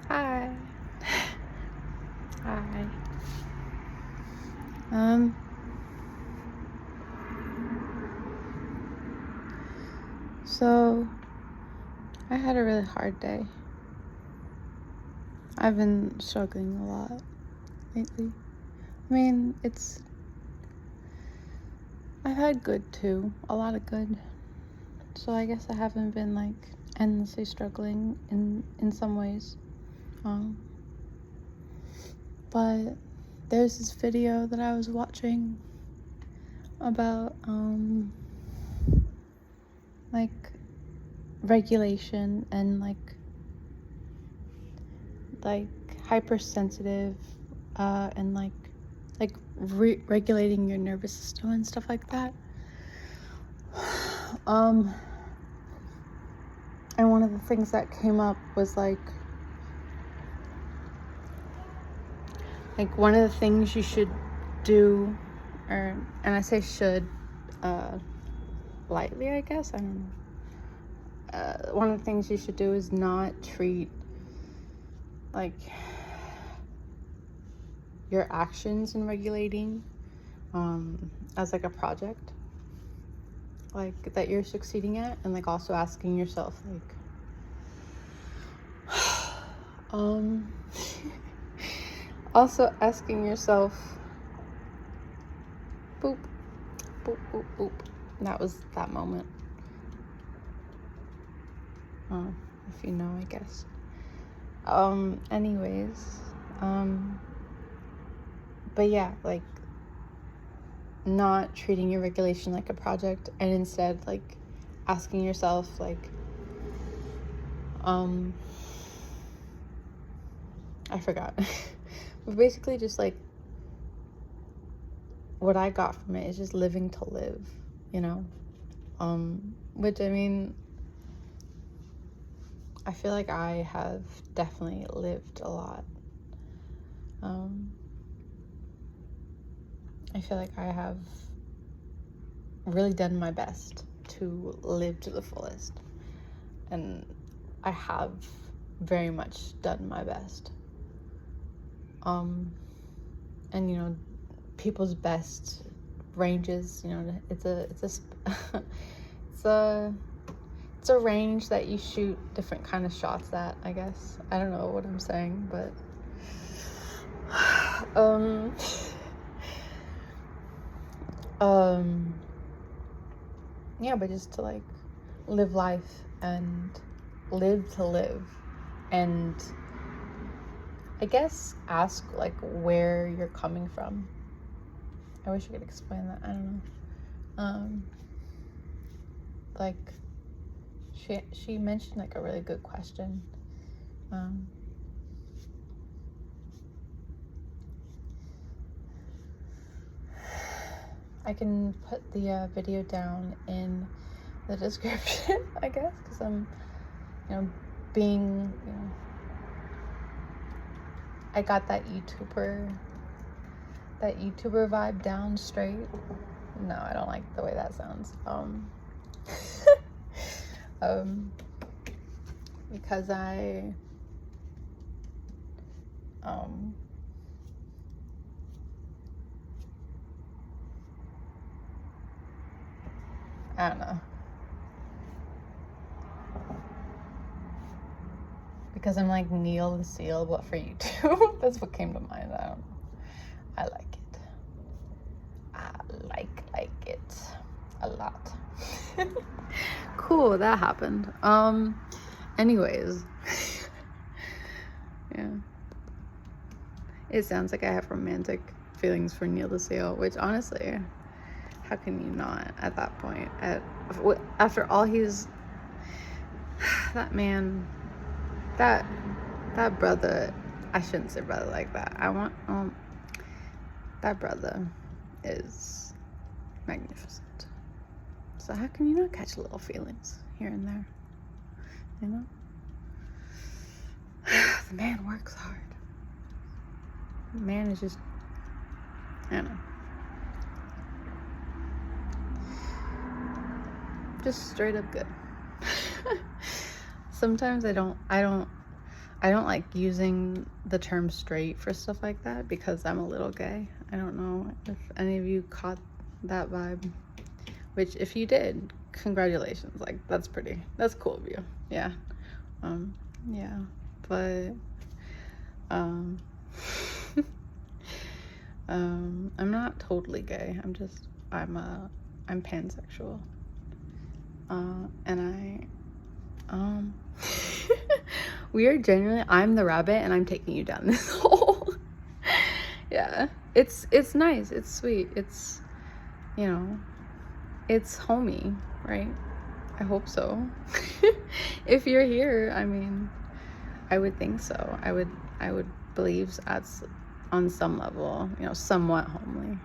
Hi. Hi. Um, so I had a really hard day. I've been struggling a lot lately. I mean, I've had good too, a lot of good. So I guess I haven't been like endlessly struggling in some ways. Um, but there's this video that I was watching about like regulation and like hypersensitive and regulating your nervous system and stuff like that. And one of the things that came up was like one of the things you should do, and I say should lightly, I guess, I don't know. One of the things you should do is not treat like your actions in regulating as like a project like that you're succeeding at, and like also asking yourself also asking yourself boop boop boop boop. That was that moment. If you know, I guess. Anyways, but yeah, like not treating your regulation like a project, and instead like asking yourself I forgot. But basically just like what I got from it is just living to live, you know? Which, I mean, I feel like I have definitely lived a lot. I feel like I have really done my best to live to the fullest. And I have very much done my best. And you know, people's best ranges, you know, it's a range that you shoot different kind of shots at, I guess. I don't know what I'm saying, but yeah, but just to like live life and live to live, and I guess ask like where you're coming from. I wish I could explain that. I don't know. Like she mentioned like a really good question. I can put the video down in the description, I guess, because I'm, you know, I got that YouTuber vibe down straight. No, I don't like the way that sounds. Because I don't know. Because I'm like Neil the Seal, but for YouTube. That's what came to mind. I don't know. I like it. I like it a lot. Cool, that happened. Anyways. Yeah. It sounds like I have romantic feelings for Neil the Seal, which honestly, how can you not at that point? After all that man, that brother, I shouldn't say brother like that. That brother is magnificent. So how can you not catch little feelings here and there? You know? The man works hard. The man is just, I don't know. Just straight up good. Sometimes I I don't like using the term straight for stuff like that because I'm a little gay. I don't know if any of you caught that vibe, which if you did, congratulations. Like, that's cool of you. Yeah. Yeah, but um I'm not totally gay. I'm pansexual. And we are genuinely, I'm the rabbit and I'm taking you down this hole. Yeah. It's nice. It's sweet. It's, you know, it's homey, right? I hope so. If you're here, I mean, I would think so. I would believe that's on some level, you know, somewhat homely.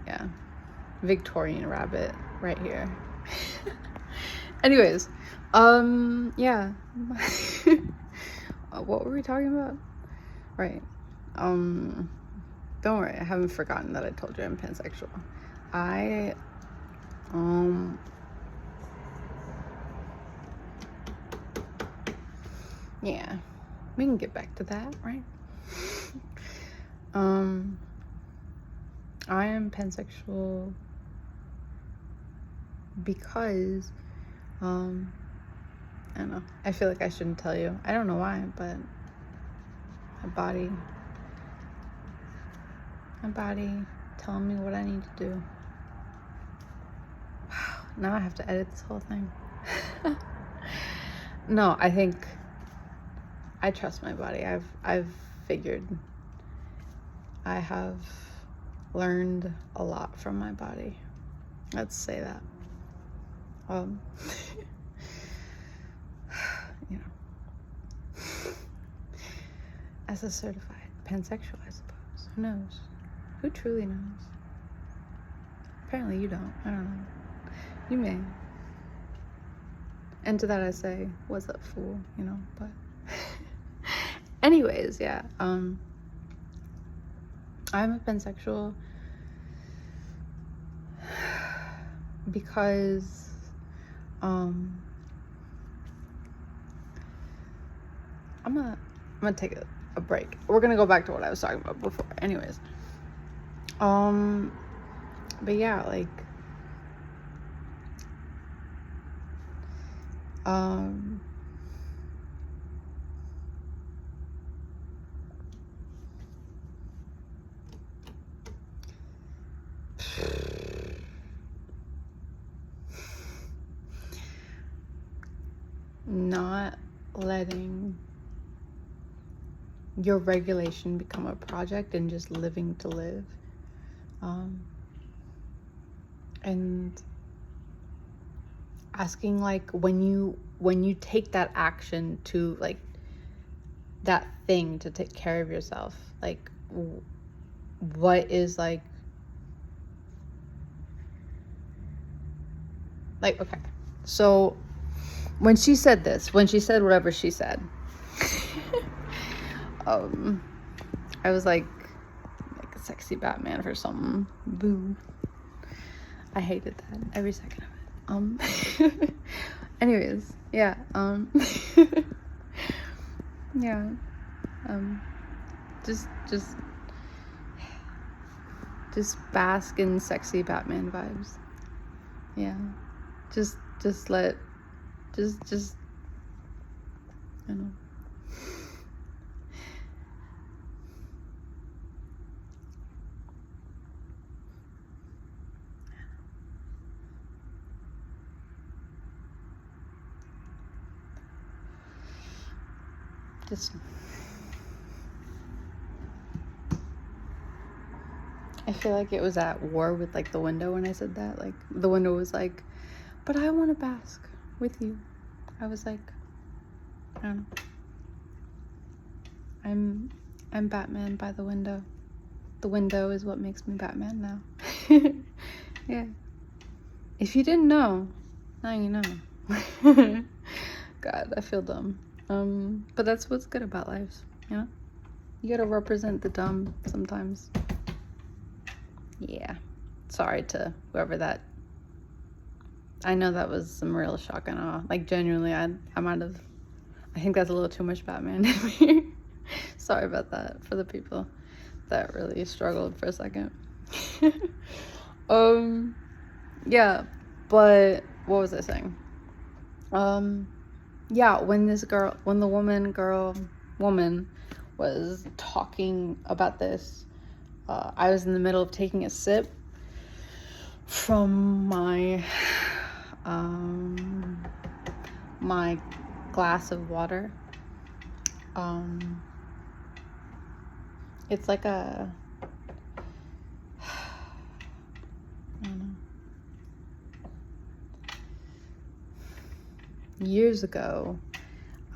Yeah. Victorian rabbit right here. Anyways, yeah. What were we talking about? Right. Don't worry, I haven't forgotten that I told you I'm pansexual. Yeah, we can get back to that, right? I am pansexual because, I don't know, I feel like I shouldn't tell you. I don't know why, but my body telling me what I need to do. Wow, now I have to edit this whole thing. No, I think I trust my body. I've figured I have learned a lot from my body. Let's say that. You know, as a certified pansexual, I suppose. Who knows? Who truly knows? Apparently you don't. I don't know. You may. And to that I say, what's up, fool? You know, but anyways, yeah. I'm a pansexual because I'm gonna take a break. We're gonna go back to what I was talking about before. Anyways. But yeah, like not letting your regulation become a project and just living to live, and asking, like, when you take that action to, like, that thing to take care of yourself, like, what is like okay, so when she said whatever she said, I was like a sexy Batman for something. Boo. I hated that every second of it. Anyways, yeah. Yeah. Just bask in sexy Batman vibes. Yeah. Just I don't know. I feel like it was at war with, like, the window when I said that. Like, the window was like, but I want to bask with you. I was like, I don't know. I'm Batman by the window. The window is what makes me Batman now. Yeah. If you didn't know, now you know. God, I feel dumb. But that's what's good about life, you know? You gotta represent the dumb sometimes. Yeah. Sorry to whoever that... I know that was some real shock and awe. Like, genuinely, I I think that's a little too much Batman in me. Sorry about that for the people that really struggled for a second. Yeah, but what was I saying? Yeah, when the woman was talking about this, I was in the middle of taking a sip from my glass of water. It's like a, I don't know. Years ago,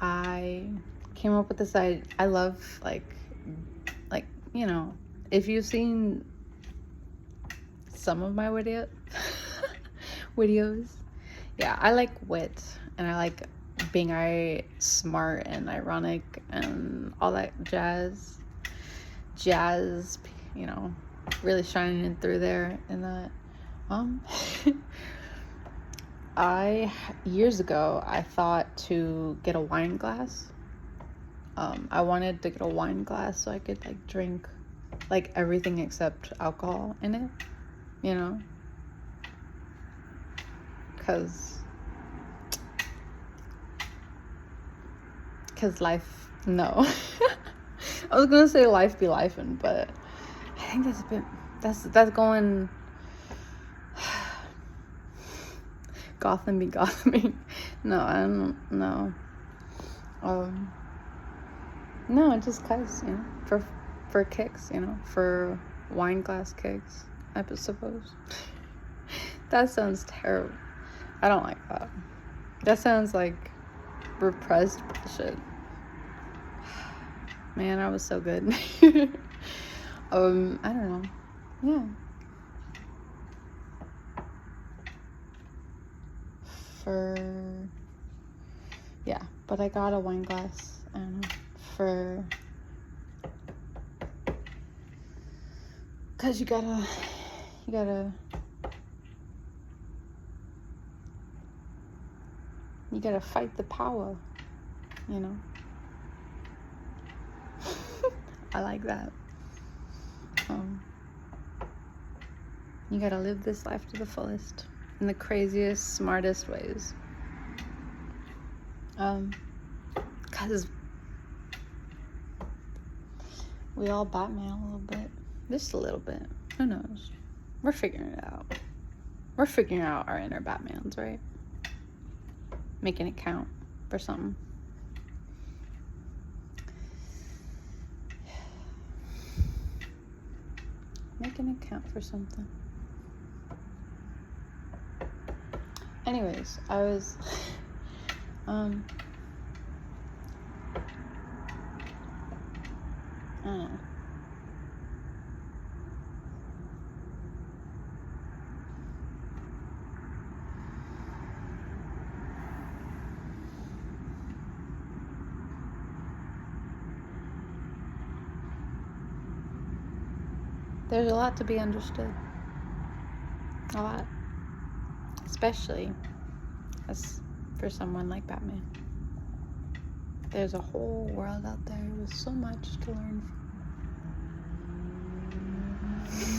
I came up with this idea. I love like if you've seen some of my videos, yeah, I like wit and I like being smart and ironic and all that jazz, really shining through there in that. Years ago, I thought to get a wine glass. I wanted to get a wine glass so I could like drink like everything except alcohol in it, because life, no. I was gonna say life be lifing, but I think that's a bit, that's going Gotham be Gotham. No, I don't know. No, just cause, for kicks, for wine glass kicks, I suppose. That sounds terrible. I don't like that. That sounds like repressed bullshit. Man, I was so good. I don't know. Yeah. But I got a wine glass, I don't know, cause you gotta fight the power, I like that. You gotta live this life to the fullest in the craziest, smartest ways. Cause we all Batman a little bit, just a little bit. Who knows? We're figuring it out. We're figuring out our inner Batmans, right? Making it count for something. Making it count for something. Anyways, I was I don't know. There's a lot to be understood. A lot. Especially as for someone like Batman. There's a whole world out there with so much to learn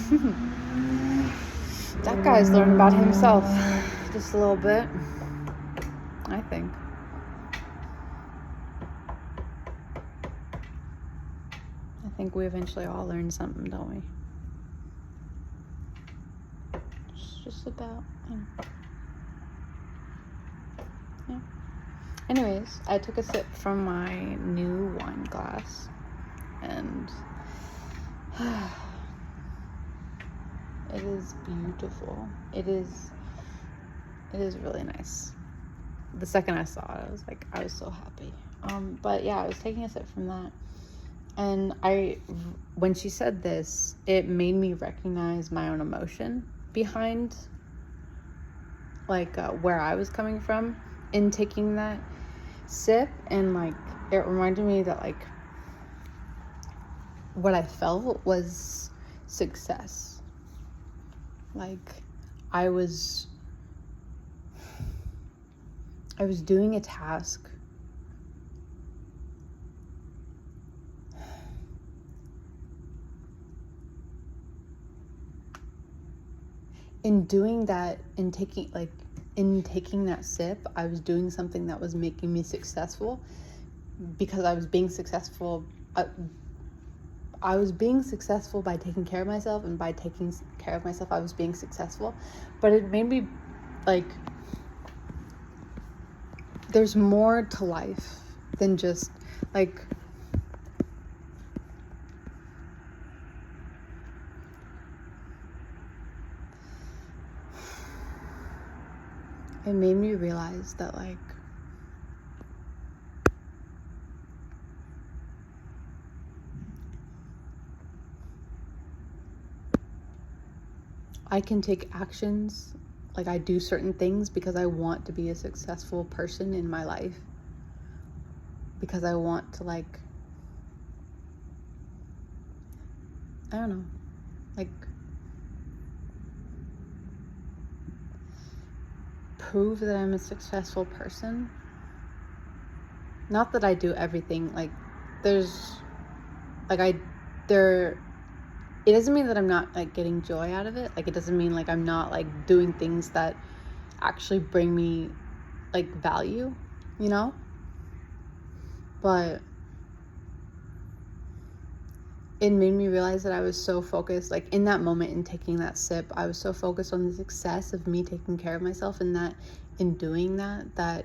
from. That guy's learned about himself just a little bit, I think. I think we eventually all learn something, don't we? It's just about, yeah. Anyways, I took a sip from my new wine glass, and it is beautiful. It is really nice. The second I saw it, I was so happy. But yeah, I was taking a sip from that, and when she said this, it made me recognize my own emotion behind where I was coming from in taking that sip, and it reminded me that what I felt was success. I was doing a task in doing that, in taking that sip, I was doing something that was making me successful, because I was being successful. I was being successful by taking care of myself, and by taking care of myself, I was being successful. But it made me like, there's more to life than just like, it made me realize that like, I can take actions, like I do certain things because I want to be a successful person in my life, because I want to like, I don't know, like prove that I'm a successful person. Not that I do everything, like there's like it doesn't mean that I'm not like getting joy out of it. Like it doesn't mean like I'm not like doing things that actually bring me like value, you know? But it made me realize that I was so focused, like in that moment, in taking that sip, I was so focused on the success of me taking care of myself, and that in doing that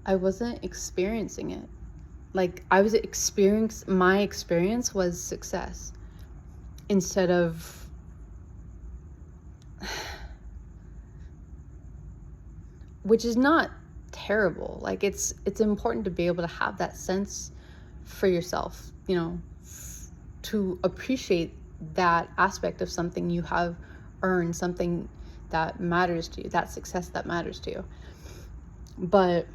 I wasn't experiencing it. Like my experience was success, instead of which is not terrible. Like it's important to be able to have that sense for yourself, you know, to appreciate that aspect of something you have earned, something that matters to you, that success that matters to you. But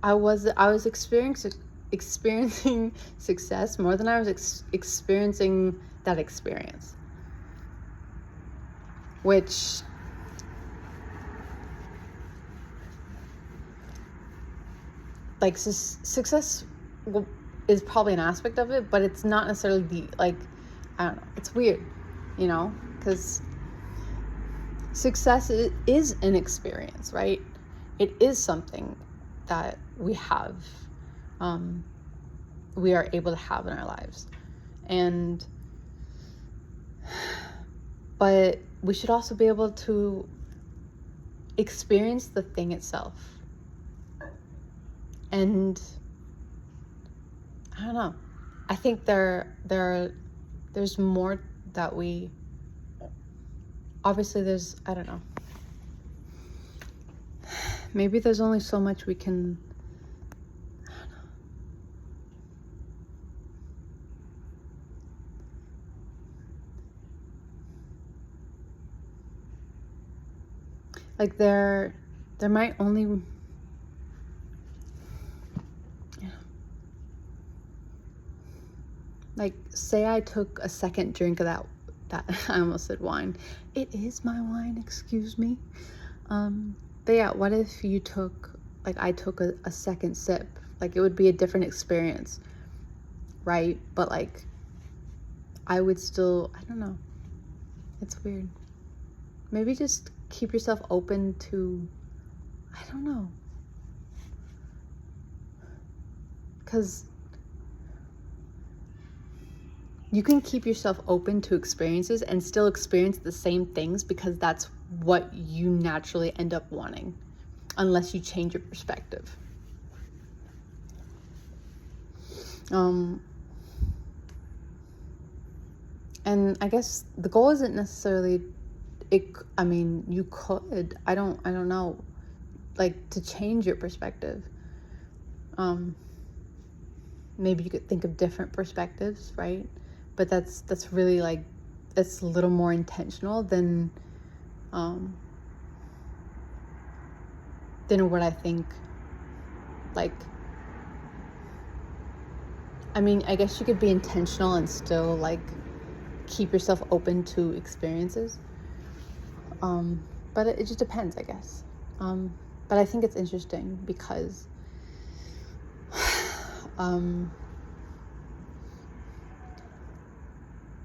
I was experiencing success more than I was experiencing that experience, which like success is probably an aspect of it, but it's not necessarily the, like, I don't know, it's weird, you know, because success is an experience, right? It is something that we are able to have in our lives, but we should also be able to experience the thing itself. And I don't know, I think there's more that we, obviously there's, I don't know, maybe there's only so much we can, I don't know. Like there might only, like say I took a second drink of that I almost said wine. It is my wine, excuse me. But yeah, what if you took, like I took a second sip? Like it would be a different experience, right? But like I would still, I don't know. It's weird. Maybe just keep yourself open to, I don't know. Because you can keep yourself open to experiences and still experience the same things, because that's what you naturally end up wanting, unless you change your perspective. And I guess the goal isn't necessarily you could, I don't know, like to change your perspective. Maybe you could think of different perspectives, right? But that's really like, it's a little more intentional than what I think. Like, I mean, I guess you could be intentional and still like keep yourself open to experiences. But it just depends, I guess. But I think it's interesting because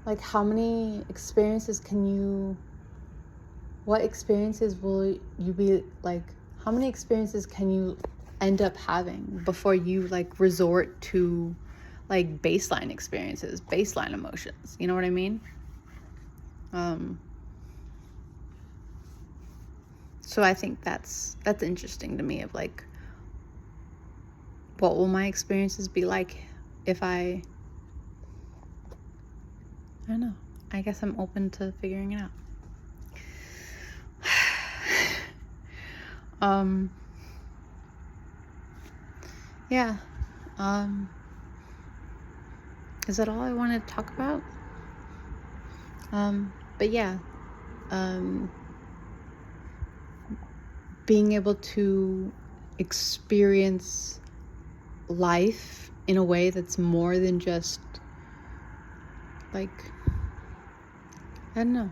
like, how many experiences can you, what experiences will you be like, how many experiences can you end up having before you like resort to like baseline experiences, baseline emotions? You know what I mean? So I think that's interesting to me, of like, what will my experiences be like if I don't know. I guess I'm open to figuring it out. Yeah. Is that all I wanted to talk about? But yeah, being able to experience life in a way that's more than just like, I don't know.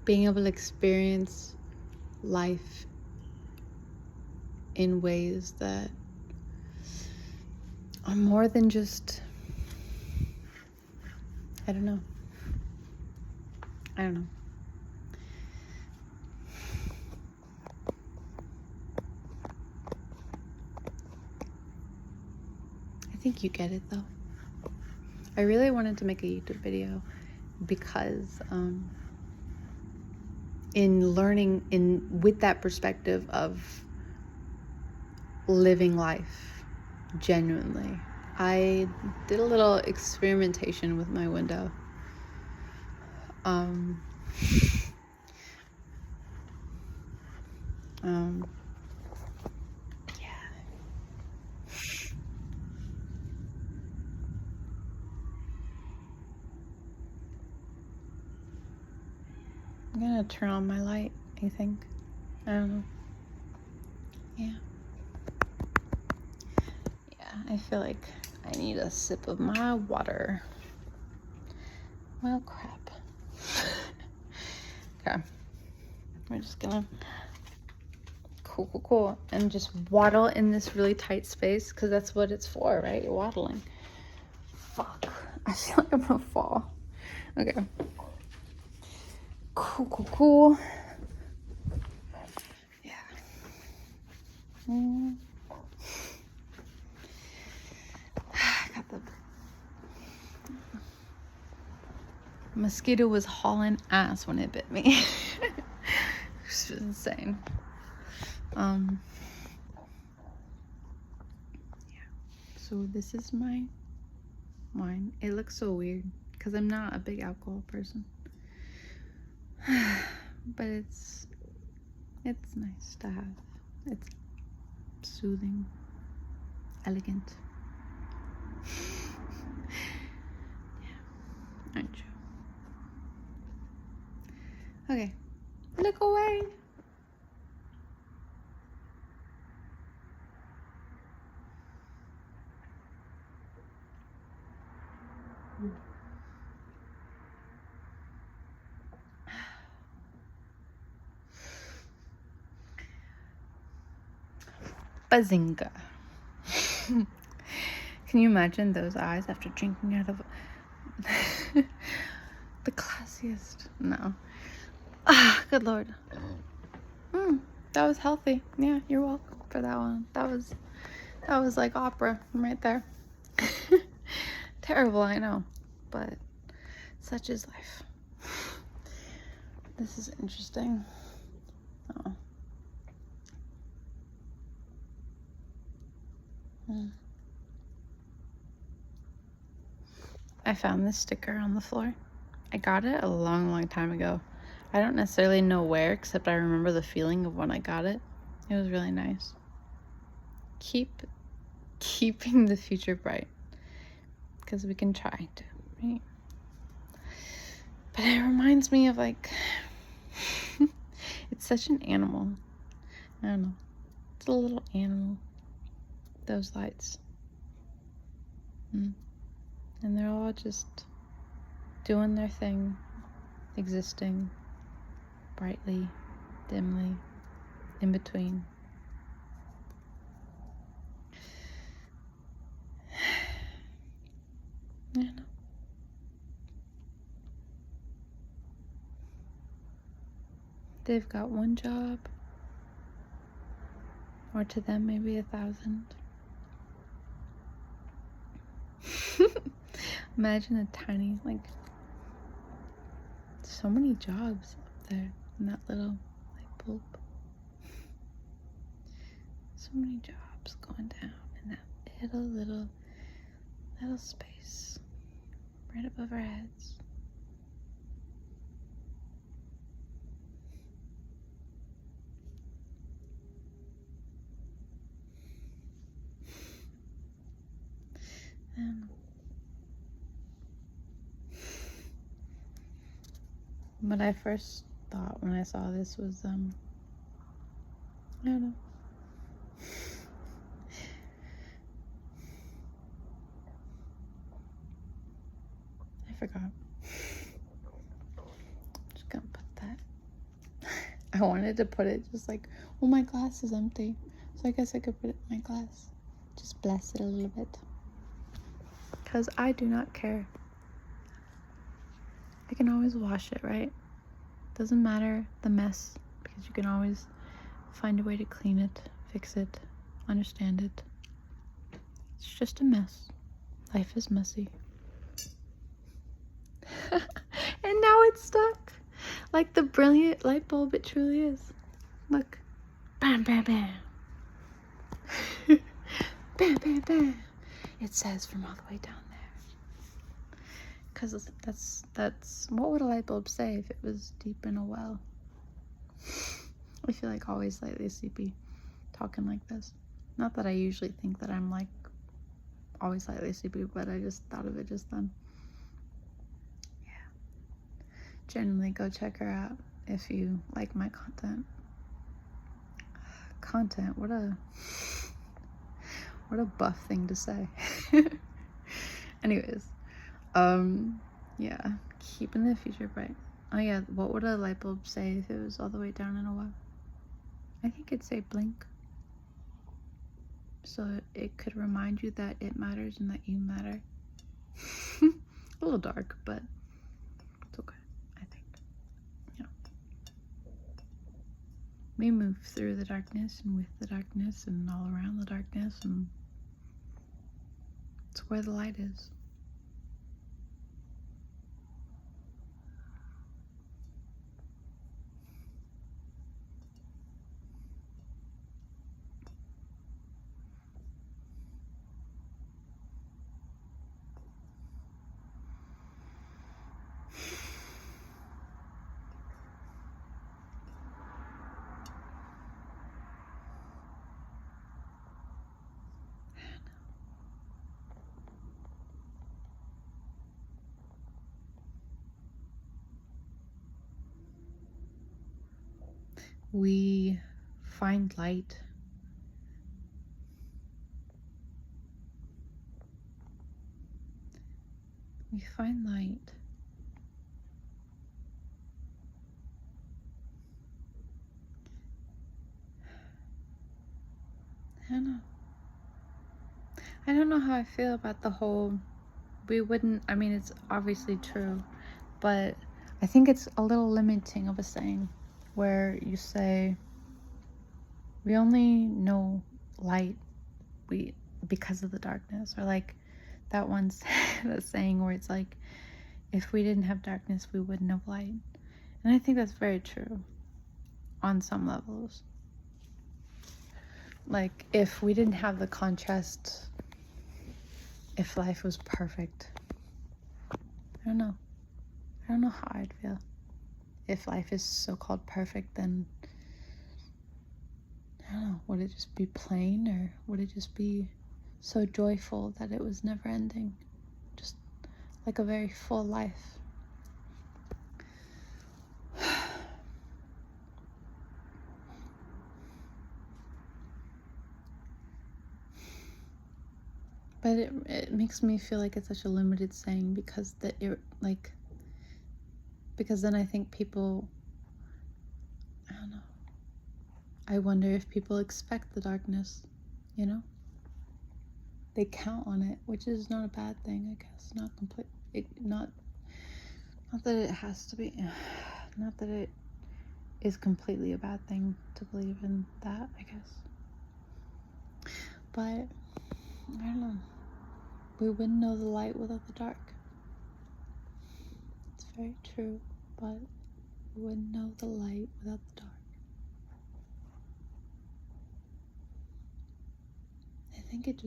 Being able to experience life in ways that are more than just, I don't know. I think you get it though. I really wanted to make a YouTube video because in learning with that perspective of living life genuinely, I did a little experimentation with my window. I'm gonna turn on my light, I think. I don't know. Yeah, I feel like I need a sip of my water. Well, crap. Okay. We're just gonna cool and just waddle in this really tight space, because that's what it's for, right? You're waddling. Fuck. I feel like I'm gonna fall. Okay. Cool. Yeah. I got the mosquito was hauling ass when it bit me. It's just insane. Yeah. So this is my wine. It looks so weird because I'm not a big alcohol person. But it's nice to have. It's soothing, elegant. Yeah, aren't you? Okay, look away. Bazinga. Can you imagine those eyes after drinking out of the classiest? No. Good Lord. That was healthy. Yeah, you're welcome for that one. That was like opera right there. Terrible, I know, but such is life. This is interesting. Oh. I found this sticker on the floor. I got it a long time ago. I don't necessarily know where, except I remember the feeling of when I got it. It was really nice. Keeping the future bright, because we can try to, right? But it reminds me of like, it's such an animal. I don't know. It's a little animal. Those lights. And they're all just doing their thing, existing brightly, dimly, in between. I know. They've got one job, or to them maybe 1,000. Imagine a tiny, like, so many jobs up there in that little light bulb. So many jobs going down in that little space right above our heads. And what I first thought when I saw this was, I don't know. I forgot. Just gonna put that. I wanted to put it just like, well, my glass is empty, so I guess I could put it in my glass. Just bless it a little bit. Because I do not care. I can always wash it, right? Doesn't matter the mess, because you can always find a way to clean it, fix it, understand it. It's just a mess. Life is messy. And now it's stuck. Like the brilliant light bulb it truly is. Look. Bam, bam, bam. Bam, bam, bam. It says from all the way down there. Because that's what would a light bulb say if it was deep in a well? I feel like always slightly sleepy talking like this. Not that I usually think that I'm like always slightly sleepy, but I just thought of it just then. Yeah. Generally go check her out if you like my content. Content, what a buff thing to say. Anyways, yeah, keeping the future bright. Oh yeah, what would a light bulb say if it was all the way down in a well? I think it'd say blink. So it could remind you that it matters and that you matter. A little dark, but it's okay, I think. Yeah. We move through the darkness and with the darkness and all around the darkness, and it's where the light is. We find light. We find light. I don't know. I don't know how I feel about the whole, we wouldn't, I mean, it's obviously true, but I think it's a little limiting of a saying where you say, we only know light because of the darkness, or like that one that saying where it's like, if we didn't have darkness, we wouldn't have light. And I think that's very true on some levels. Like, if we didn't have the contrast, if life was perfect, I don't know how I'd feel. If life is so-called perfect, then I don't know, would it just be plain, or would it just be so joyful that it was never ending? Just like a very full life. But it makes me feel like it's such a limited saying because because then I think people, I don't know. I wonder if people expect the darkness, you know? They count on it, which is not a bad thing, I guess. Not that it has to be. Not that it is completely a bad thing to believe in that, I guess. But I don't know. We wouldn't know the light without the dark. It's very true, but we wouldn't know the light without the dark. I think it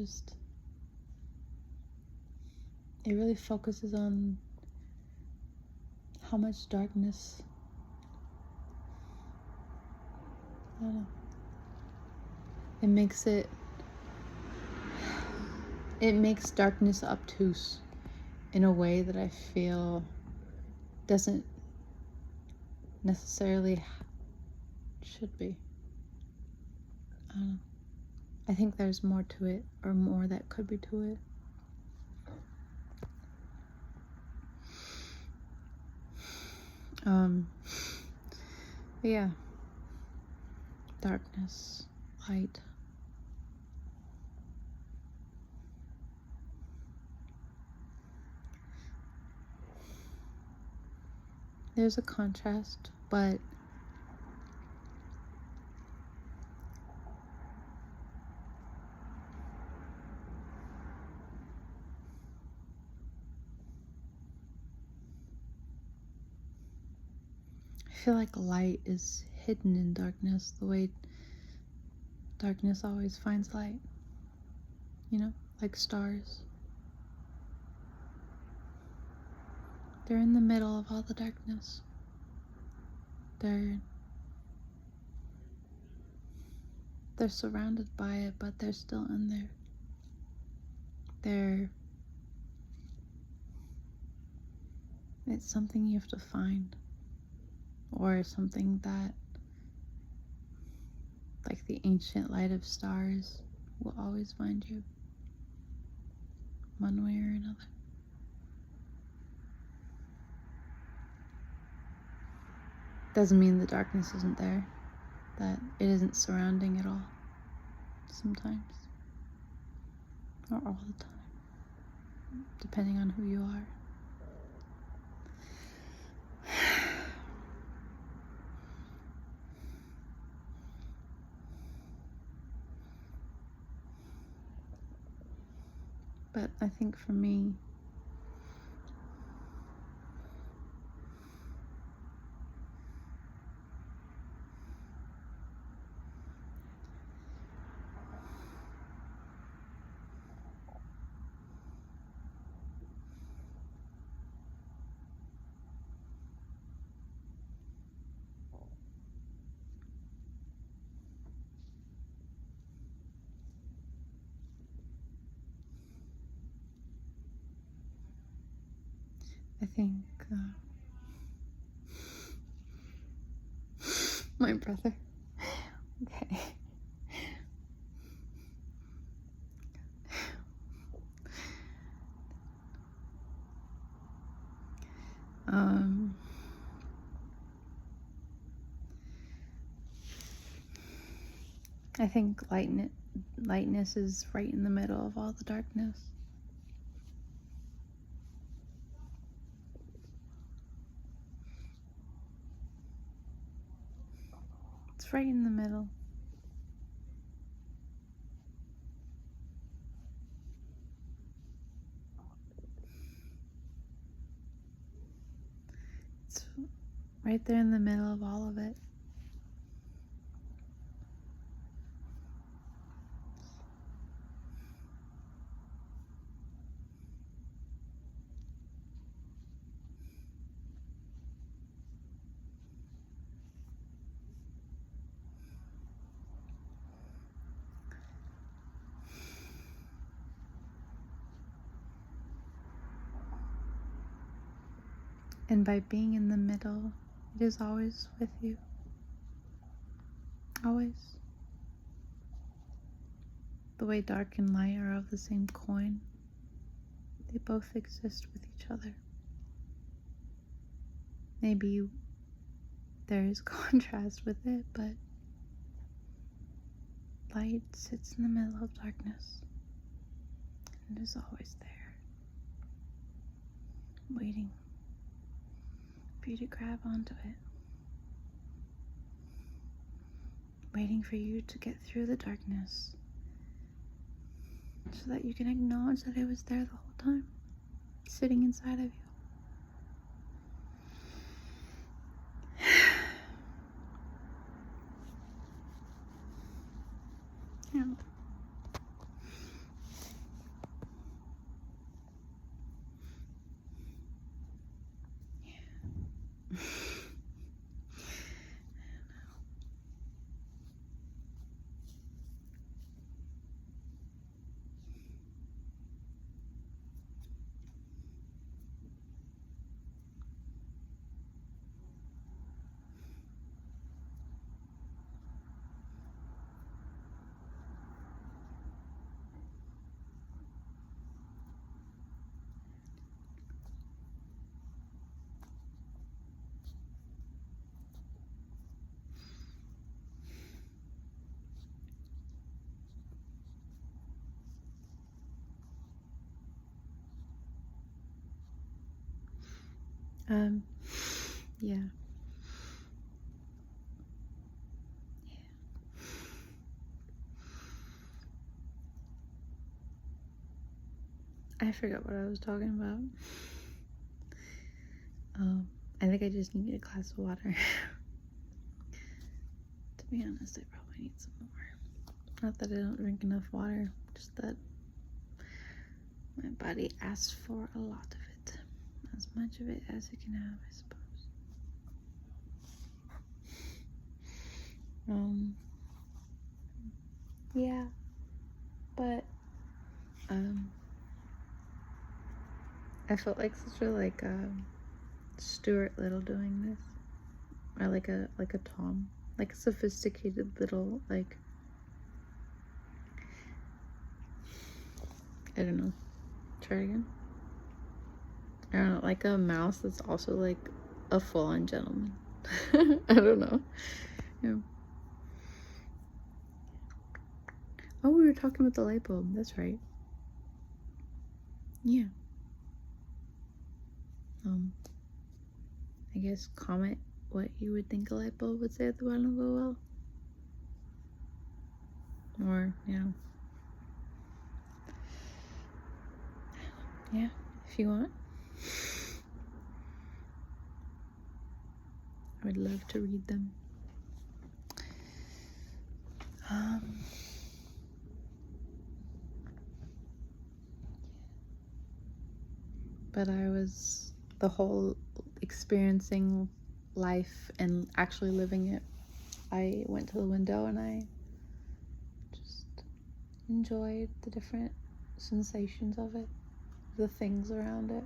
really focuses on how much darkness, I don't know, it makes darkness obtuse in a way that I feel doesn't necessarily should be. I don't know. I think there's more to it, or more that could be to it. But yeah, darkness, light. There's a contrast, but I feel like light is hidden in darkness the way darkness always finds light, like stars. They're in the middle of all the darkness. They're surrounded by it, but they're still in there. It's something you have to find, or something that, like the ancient light of stars, will always find you, one way or another. Doesn't mean the darkness isn't there, that it isn't surrounding at all, sometimes, or all the time, depending on who you are. But I think for me, I think my brother. Okay. I think lightness is right in the middle of all the darkness. It's right in the middle. It's right there in the middle of all of it. And by being in the middle, it is always with you. Always. The way dark and light are of the same coin. They both exist with each other. Maybe there is contrast with it, but light sits in the middle of darkness and is always there, waiting for you to grab onto it, waiting for you to get through the darkness so that you can acknowledge that it was there the whole time, sitting inside of you. And yeah. I forgot what I was talking about. I think I just needed a glass of water. To be honest, I probably need some more. Not that I don't drink enough water, just that my body asks for a lot of it. As much of it as it can have, I suppose. Yeah, but I felt like such a Stuart Little doing this, or like a Tom, like a sophisticated little I don't know. Try it again. I don't know, like a mouse that's also like a full-on gentleman. I don't know. Yeah. Oh, we were talking about the light bulb. That's right. Yeah. I guess comment what you would think a light bulb would say at the bottom of a well. Or, yeah, if you want. I would love to read them. But I was the whole experiencing life and actually living it. I went to the window and I just enjoyed the different sensations of it, the things around it.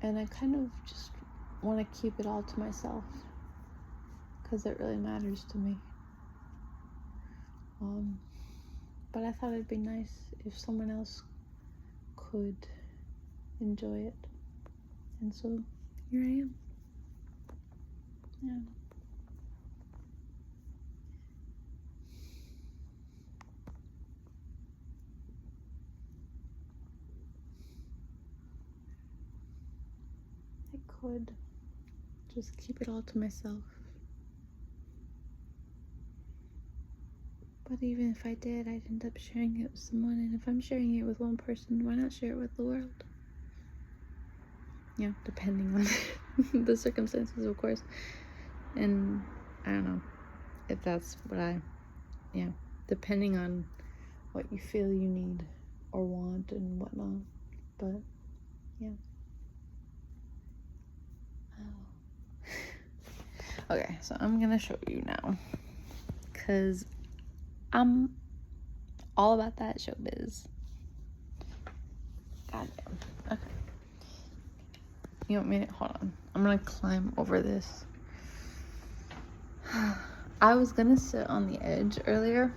And I kind of just want to keep it all to myself because it really matters to me. But I thought it'd be nice if someone else could enjoy it. And so here I am. Yeah. I could just keep it all to myself. But even if I did, I'd end up sharing it with someone. And if I'm sharing it with one person, why not share it with the world? Yeah, depending on the circumstances, of course. And I don't know if that's what depending on what you feel you need or want and whatnot. But yeah. Okay, so I'm gonna show you now, because I'm all about that showbiz. Goddamn. Okay. You want me to hold on? I'm gonna climb over this. I was gonna sit on the edge earlier,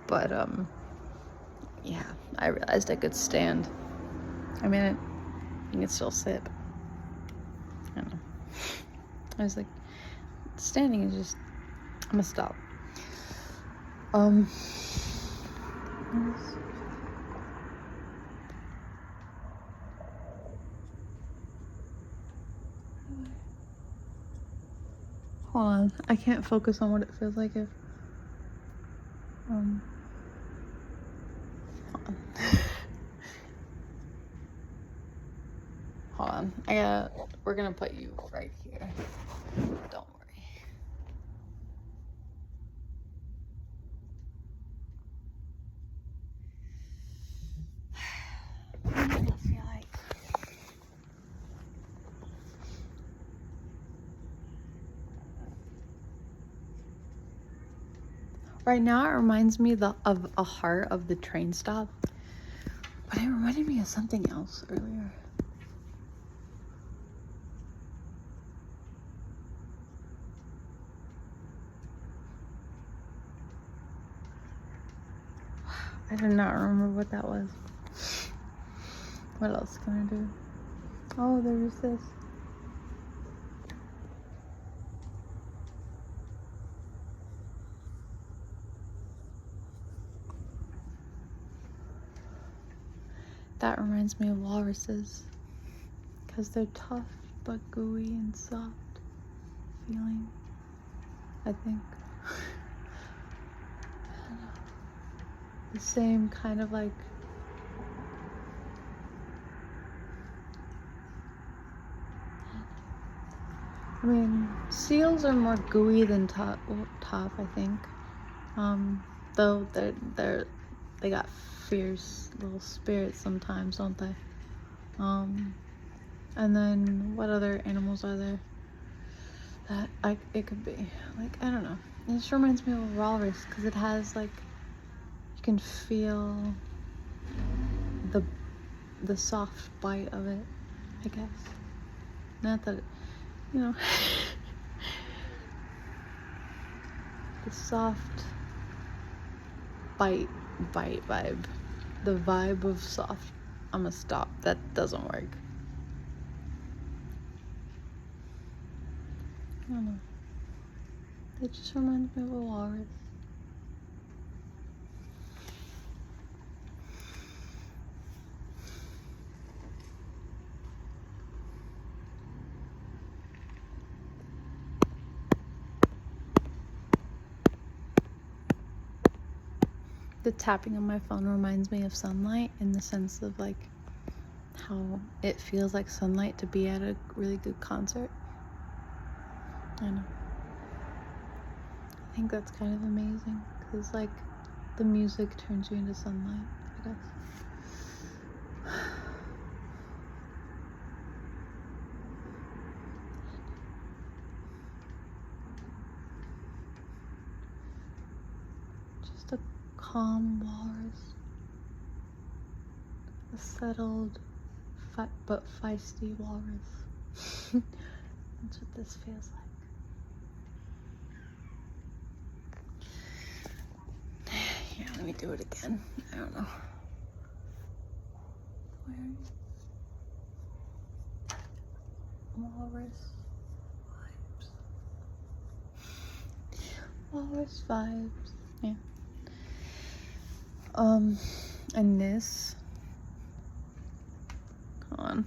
but yeah, I realized I could stand. I mean, I can still sit. I don't know. I was like, standing is just, I'm gonna stop. Hold on, I can't focus on what it feels like if, hold on. Hold on, we're gonna put you right here. Don't worry. What does it feel like? Right now, it reminds me of a heart of the train stop, but it reminded me of something else earlier. I did not remember what that was. What else can I do? Oh, there was this. That reminds me of walruses, because they're tough but gooey and soft feeling, I think. The same kind of like, I mean, seals are more gooey than tough, I think. Though they got fierce little spirits sometimes, don't they? And then what other animals are there that it could be? Like, I don't know. It just reminds me of a walrus, because it has like, you can feel the soft bite of it, I guess. Not that, you know, the soft bite vibe. The vibe of soft. I'm gonna stop. That doesn't work. I don't know. It just reminds me of a walrus. The tapping on my phone reminds me of sunlight, in the sense of like how it feels like sunlight to be at a really good concert. I know. I think that's kind of amazing, because like the music turns you into sunlight, I guess. Just a calm walrus. A settled but feisty walrus. That's what this feels like. Yeah, let me do it again. I don't know. Where are you? Walrus vibes. Walrus vibes. Yeah. And this. Hold on.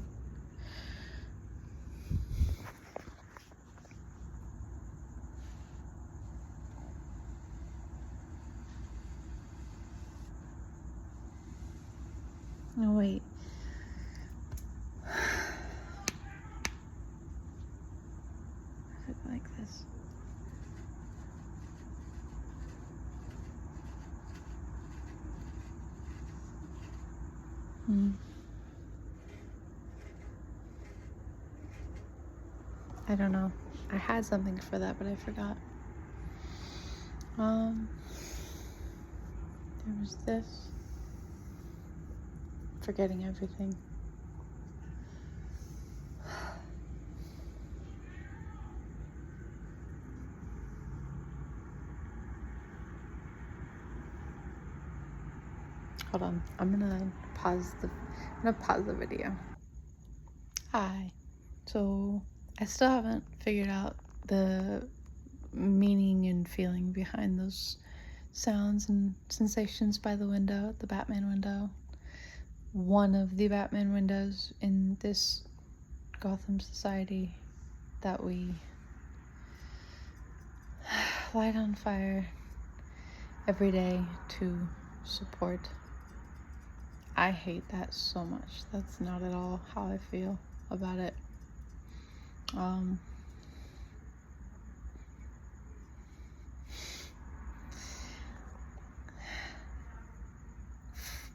Oh, wait. Like this. I don't know. I had something for that, but I forgot. There was this. Forgetting everything. Hold on. I'm gonna pause the video. Hi. So I still haven't figured out the meaning and feeling behind those sounds and sensations by the window, the Batman window. One of the Batman windows in this Gotham society that we light on fire every day to support. I hate that so much. That's not at all how I feel about it.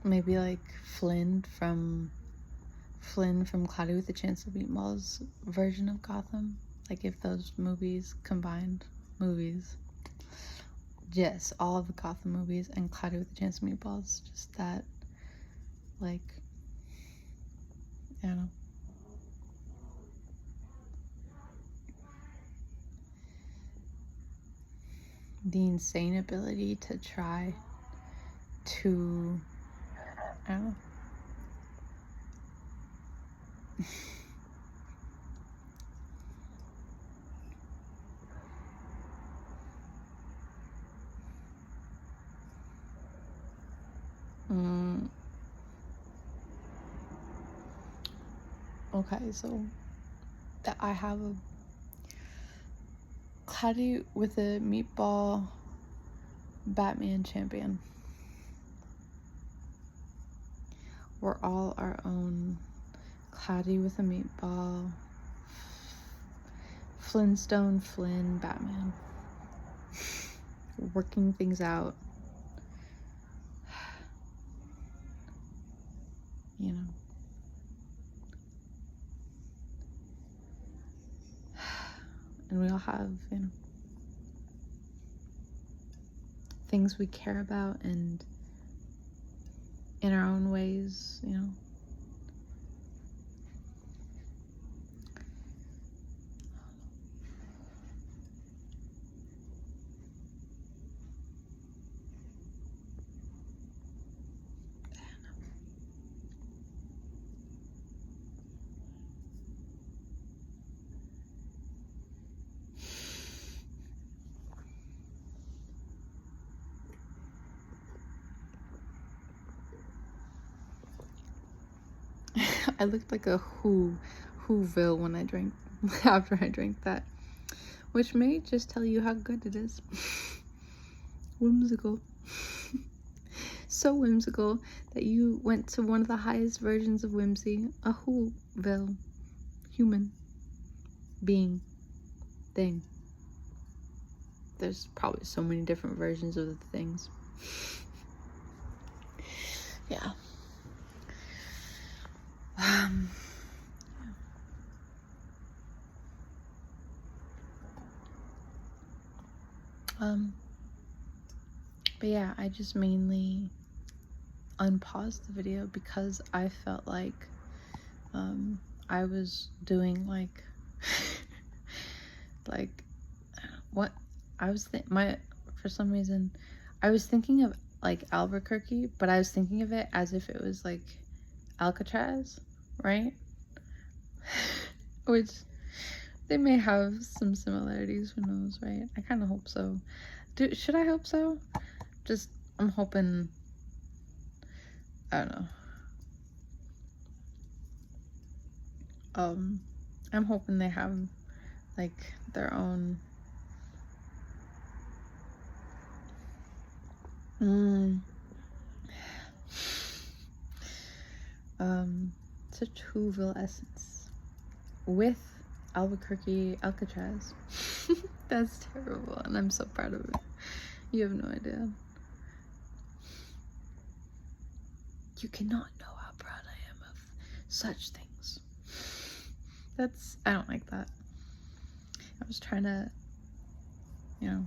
Maybe like Flynn from Cloudy with a Chance of Meatballs version of Gotham. Like if those combined movies, yes, all of the Gotham movies and Cloudy with a Chance of Meatballs, just that, like, I don't know. The insane ability to try to, I don't know. Okay, so that I have a Cloudy with a Meatball Batman champion. We're all our own Cloudy with a Meatball Flintstone Flynn Batman. Working things out. You know. And we all have, you know, things we care about and in our own ways, you know. I looked like a Whoville when I drank after I drank that, which may just tell you how good it is. Whimsical. So whimsical that you went to one of the highest versions of whimsy, a Whoville human being thing. There's probably so many different versions of the things. Yeah. But yeah, I just mainly unpaused the video because I felt like I was doing like like what I was for some reason I was thinking of like Albuquerque, but I was thinking of it as if it was like Alcatraz, right? Which they may have some similarities, who knows, right? I kind of hope so. Should I hope so? Just, I'm hoping, I don't know. I'm hoping they have like their own such Whoville essence with Albuquerque Alcatraz. That's terrible, and I'm so proud of it. You have no idea. You cannot know how proud I am of such things. I don't like that. I was trying to, you know,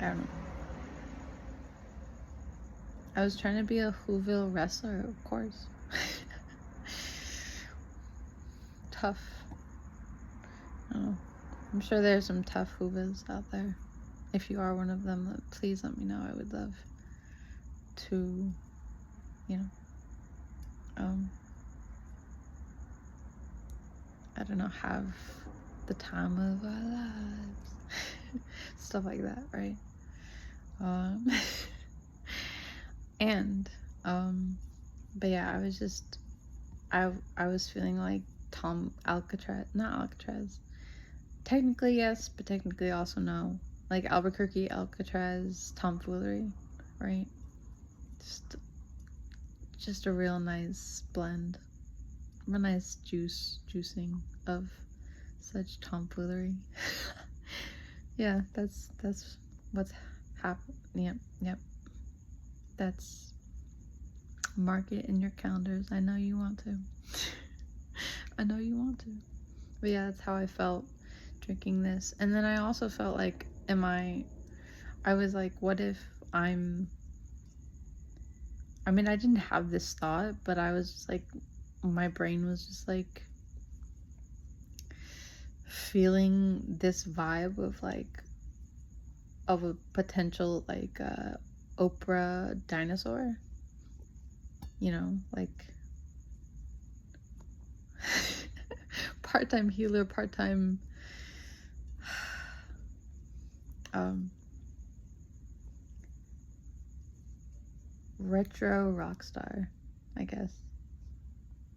I don't know. I was trying to be a Whoville wrestler, of course. Tough. I don't know. I'm sure there's some tough Whovilles out there. if you are one of them, please let me know. I would love to, you know, I don't know, have the time of our lives. Stuff like that, right? And, but yeah, I was just, I was feeling like not Alcatraz. Technically yes, but technically also no. Like Albuquerque, Alcatraz, tomfoolery, right? Just a real nice blend. A nice juicing of such tomfoolery. Yeah, that's what's happening. Yep. That's, mark it in your calendars. I know you want to. I know you want to. But yeah, that's how I felt drinking this. And then I also felt like, I was like, what if I mean, I didn't have this thought, but I was just like, my brain was just like feeling this vibe of like, of a potential like Oprah dinosaur, you know, like part-time healer, part-time retro rock star, I guess,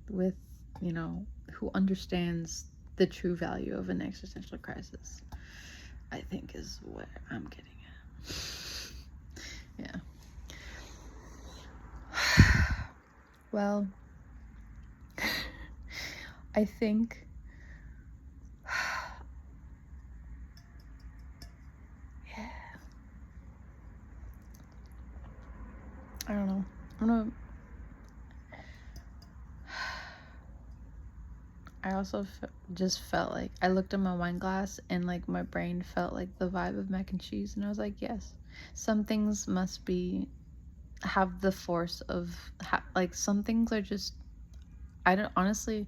with, you know, who understands the true value of an existential crisis, I think is what I'm getting at. Yeah. Well, I think yeah, I don't know. I also just felt like I looked at my wine glass and like my brain felt like the vibe of mac and cheese, and I was like, yes, some things must have the force of like, some things are just, I don't honestly,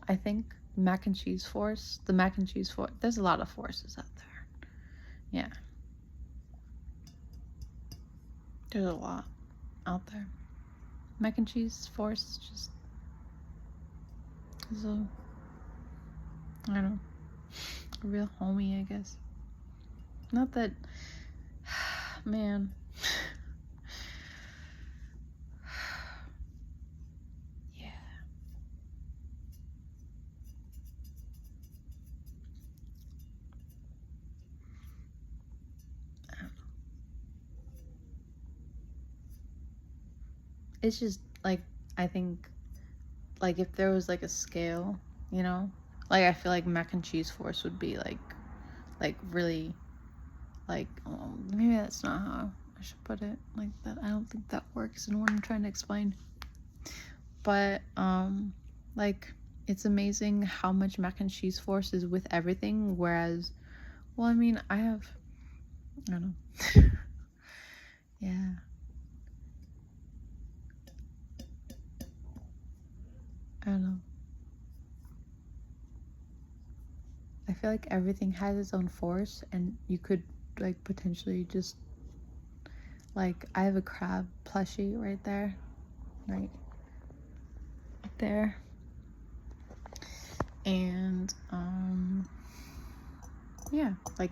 I think the mac and cheese force, there's a lot of forces out there. Yeah, there's a lot out there. Mac and cheese force just is I don't know, a real homie, I guess. Not that, man. Yeah. It's just like, I think, like, if there was like a scale, you know, like, I feel like mac and cheese force would be like really, like, maybe that's not how I should put it, like that. I don't think that works in what I'm trying to explain. But like, it's amazing how much mac and cheese force is with everything, whereas, well, I mean, I don't know. Yeah. I don't know. I feel like everything has its own force, and you could like potentially just, like, I have a crab plushie right there, right there, and yeah, like,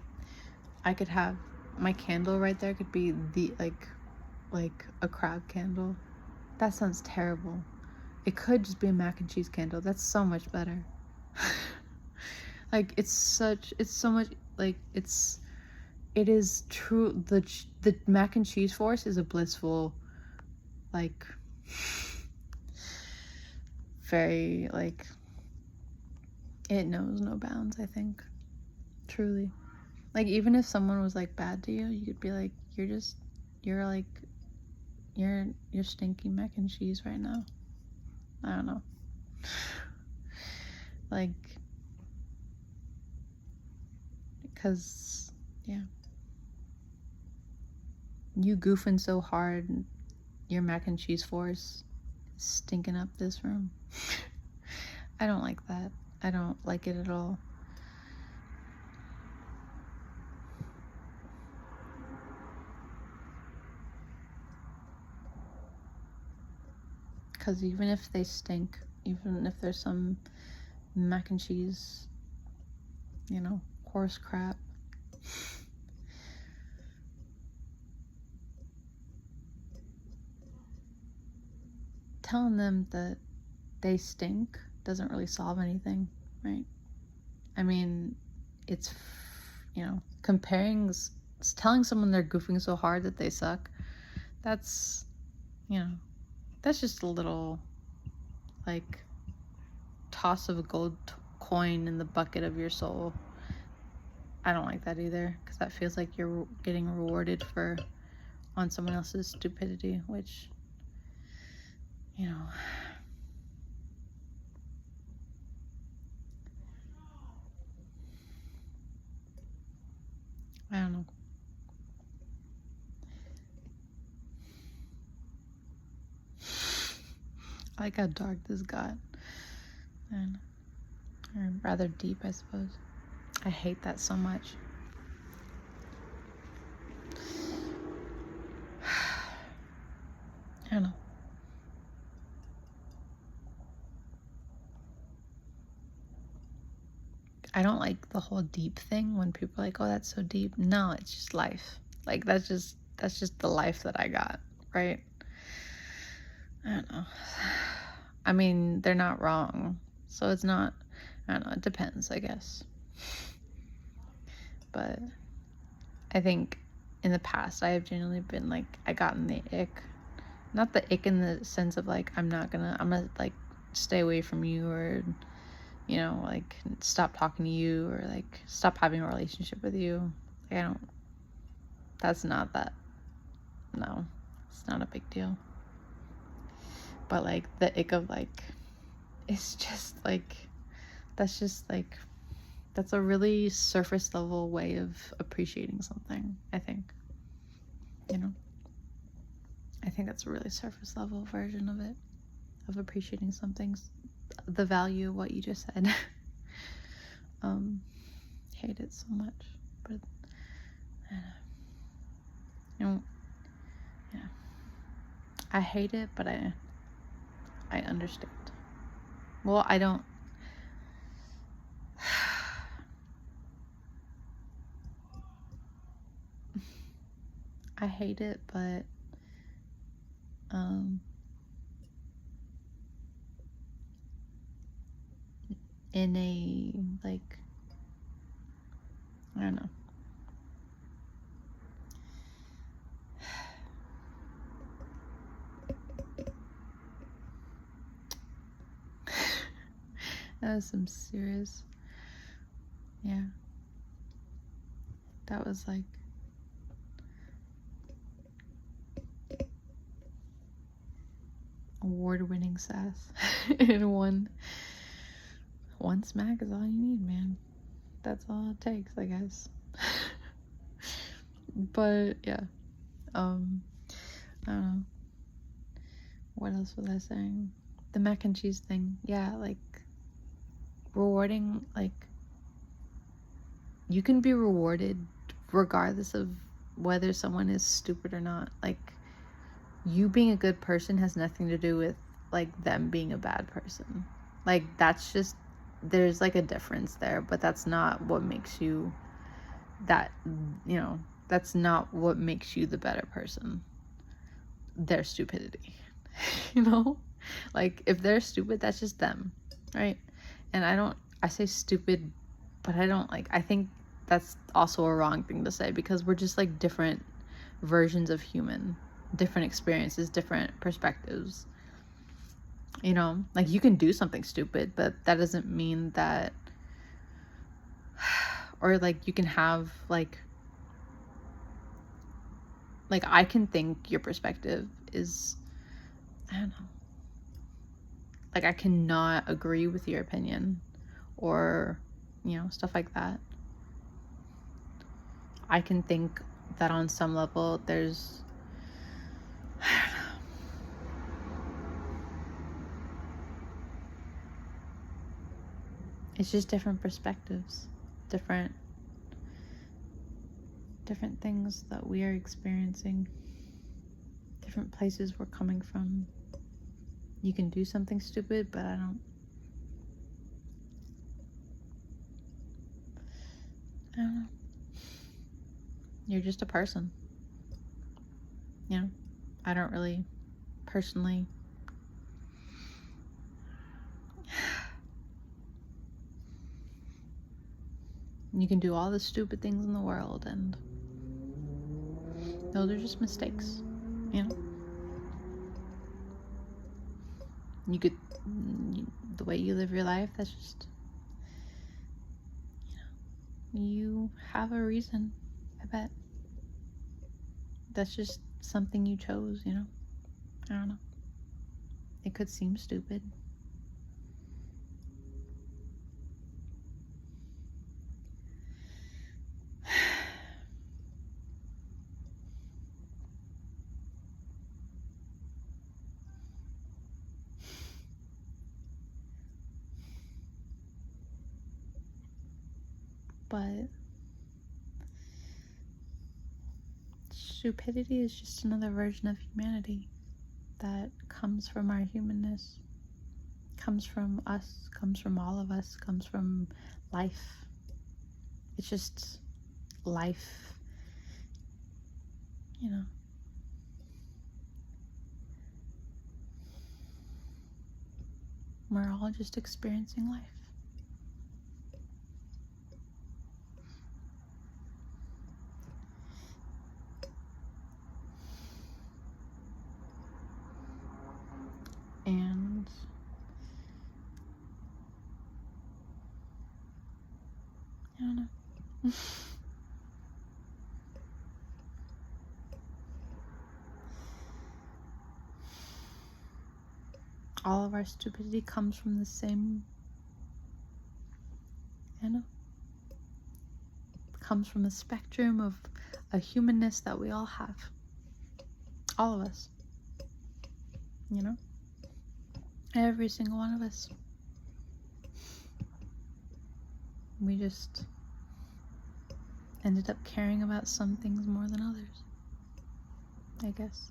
I could have my candle right there, could be the like a crab candle. That sounds terrible. It could just be a mac and cheese candle. That's so much better. Like, it's so much, like, it is true. The mac and cheese force is a blissful, like, very, like, it knows no bounds, I think. Truly. Like, even if someone was like bad to you, you could be like, you're stinky mac and cheese right now. I don't know. Like, because, yeah, you goofing so hard, your mac and cheese force is stinking up this room. I don't like that. I don't like it at all. Because even if they stink, even if there's some mac and cheese, horse crap, telling them that they stink doesn't really solve anything, right? I mean, it's, telling someone they're goofing so hard that they suck, that's just a little, like, toss of a gold coin in the bucket of your soul. I don't like that either, because that feels like you're getting rewarded on someone else's stupidity, which, I don't know. I like how dark this got. Or rather deep, I suppose. I hate that so much. I don't know. I don't like the whole deep thing when people are like, oh, that's so deep. No, it's just life. Like, that's just the life that I got, right? I don't know. I mean, they're not wrong. So it's not, I don't know, it depends, I guess. But I think in the past, I have genuinely been like, I gotten the ick. Not the ick in the sense of like, I'm gonna like stay away from you, or, like stop talking to you, or like stop having a relationship with you. Like, that's not that. No, it's not a big deal. But like the ick of like, it's just like, that's a really surface level way of appreciating something, I think. I think that's a really surface level version of it, of appreciating something's the value of what you just said. Hate it so much, but I hate it, but I understand. Well, I don't. I hate it, but in a, like, I don't know. That was some serious, that was like, award-winning sass. In one smack is all you need, man. That's all it takes, I guess. But yeah, I don't know. What else was I saying? The mac and cheese thing. Yeah, like, rewarding, like, you can be rewarded regardless of whether someone is stupid or not. Like, you being a good person has nothing to do with, like, them being a bad person. Like, that's just, there's like a difference there, but that's not what makes you that's not what makes you the better person. Their stupidity. Like, if they're stupid, that's just them, right? And I say stupid, but I think that's also a wrong thing to say, because we're just like different versions of human, different experiences, different perspectives. Like, you can do something stupid, but that doesn't mean that, or like, you can have like I can think your perspective is, I don't know, like, I cannot agree with your opinion, or stuff like that. I can think that on some level there's, I don't know, it's just different perspectives, different things that we are experiencing, different places we're coming from. You can do something stupid, but I don't know. You're just a person. You know, I don't really personally you can do all the stupid things in the world, and those are just mistakes, you know. You could, the way you live your life, that's just, you have a reason, I bet. That's just something you chose, you know. I don't know. It could seem stupid. But stupidity is just another version of humanity that comes from our humanness, comes from us, comes from all of us, comes from life. It's just life, you know. We're all just experiencing life. And I don't know. All of our stupidity comes from the same, I know, comes from a spectrum of a humanness that we all have. All of us. You know? Every single one of us. We just ended up caring about some things more than others, I guess.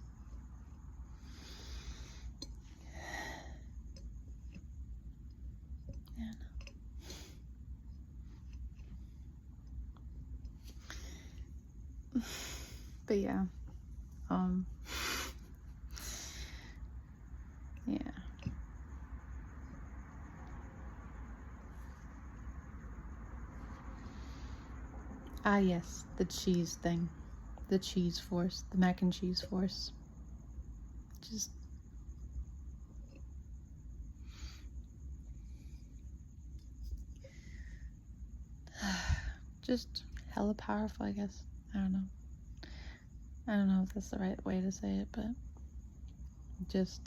Yeah. But yeah. Yeah. Ah, yes, the cheese thing. The cheese force. The mac and cheese force. Just hella powerful, I guess. I don't know. I don't know if that's the right way to say it, but just,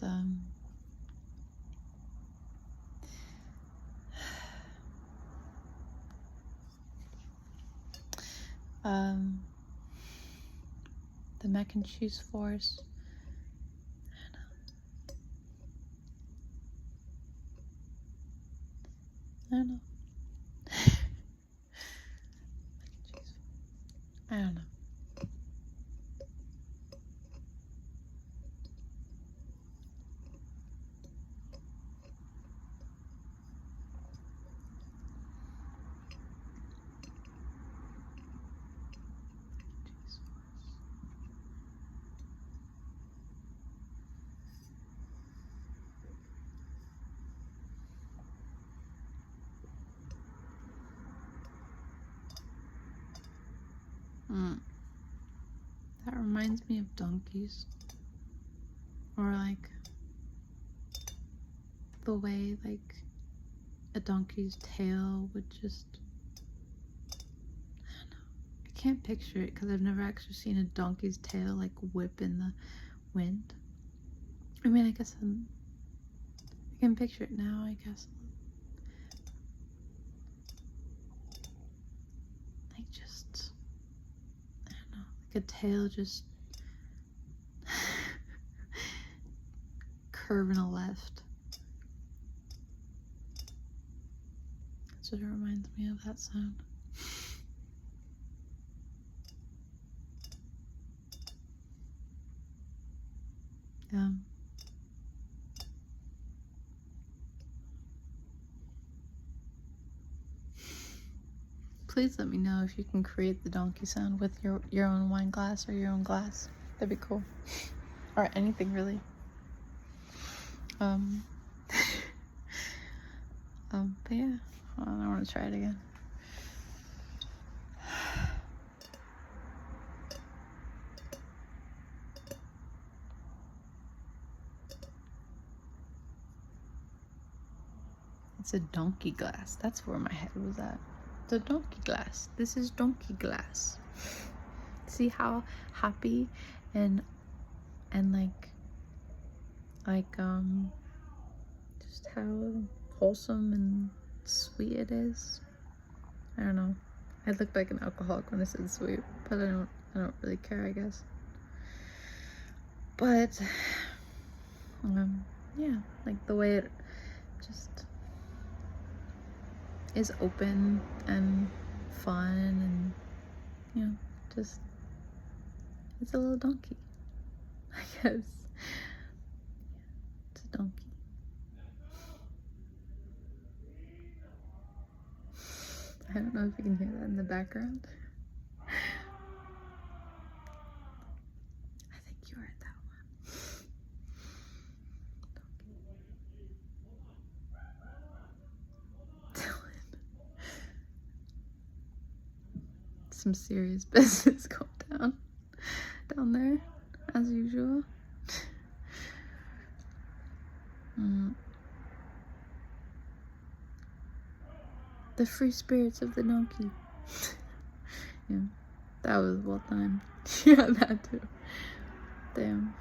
the mac and cheese force. I don't know. I don't know. That reminds me of donkeys. Or like the way like a donkey's tail would just, I don't know. I can't picture it because I've never actually seen a donkey's tail like whip in the wind. I mean, I guess I can picture it now, I guess. Like just, I don't know, like a tail just curving a left. That's what it reminds me of, that sound. Please let me know if you can create the donkey sound with your own wine glass or your own glass. That'd be cool. Or anything really. But yeah, hold on, I want to try it again. It's a donkey glass. That's where my head was at. The donkey glass. This is donkey glass. See how happy and just how wholesome and sweet it is. I don't know. I looked like an alcoholic when I said sweet, but I don't really care, I guess. But yeah, like the way it just is open and fun, and you know, just it's a little donkey, I guess. It's a donkey. I don't know if you can hear that in the background. I think you heard that one. Some serious business going down there, as usual. The free spirits of the donkey. Yeah, that was well timed. Yeah, that too. Damn.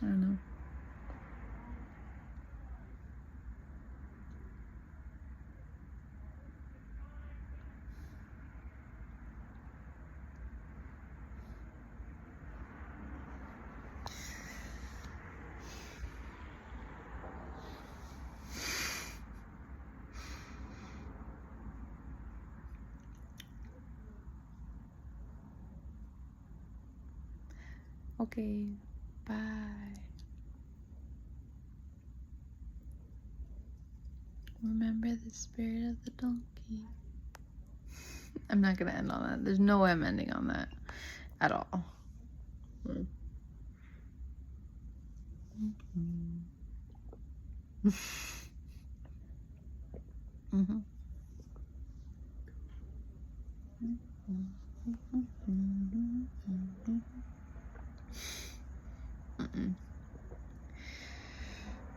I don't know. Okay, bye. Remember the spirit of the donkey. I'm not gonna end on that. There's no way I'm ending on that at all.